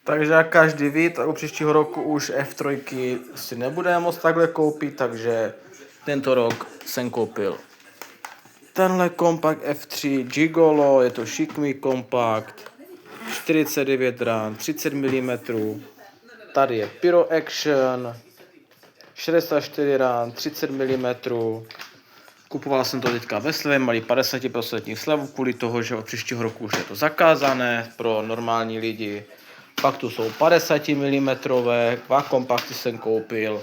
Takže jak každý ví, tak u příštího roku už F3 si nebudeme moct takhle koupit, takže tento rok jsem koupil tenhle kompakt F3 Gigolo, je to šikmý kompakt, 49 rán, 30 mm, tady je Pyro Action, 64 rán, 30 mm, kupoval jsem to teďka ve slevě, malý 50% slevu kvůli toho, že od příštího roku už je to zakázané pro normální lidi. Pak tu jsou 50 mm, dva kompakty jsem koupil,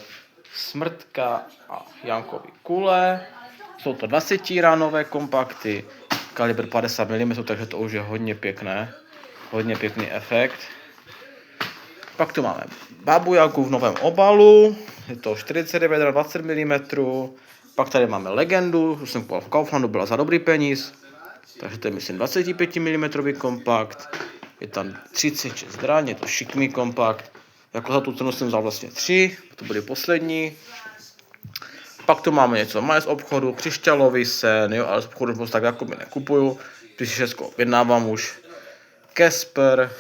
Smrtka a Jankový kule. Jsou to 20 ránové kompakty, kalibr 50 mm, takže to už je hodně pěkné, hodně pěkný efekt. Pak tu máme Babu Jagu v novém obalu, je to 49 a 20 mm. Pak tady máme Legendu, tu jsem kupoval v Kauflandu, byla za dobrý peníz, takže to je myslím 25 mm kompakt. Je tam 36 dran, je to šikmý kompakt. Jako za tu cenu jsem vzal vlastně 3, to byly poslední. Pak tu máme něco z obchodu, křišťálový sen, jo, ale z obchodu moc tak jako nekupuju, když všechno objednávám už. Casper,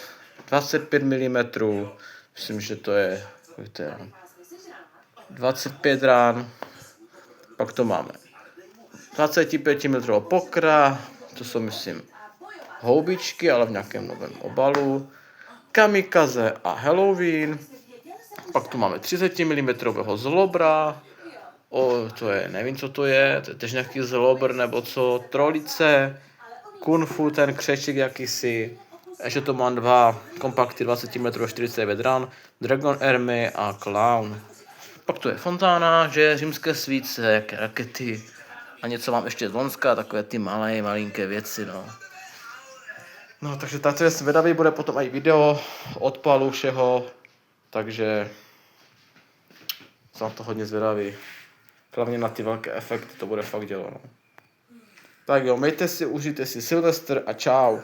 25 mm, myslím, že to je 25 rán. Pak to máme 25 mm pokra, to jsou myslím houbičky, ale v nějakém novém obalu. Kamikaze a Halloween. Pak tu máme 30 mm zlobra. To je, nevím co to je tež nějaký zlobr nebo co, trolice, kung fu, ten křeček jakýsi. Ještě to mám dva kompakty 20 mm 49 rán, Dragon Army a Clown. Pak tu je fontána, že římské svíce, jaké rakety a něco mám ještě z Lonska, takové ty malinké věci, no. No, takže tato je zvědavý, bude potom i video odpalu všeho, takže jsem na to hodně zvědavý. Hlavně na ty velké efekty, to bude fakt dělo, no. Tak jo, mějte si, užijte si Silvestr a čau.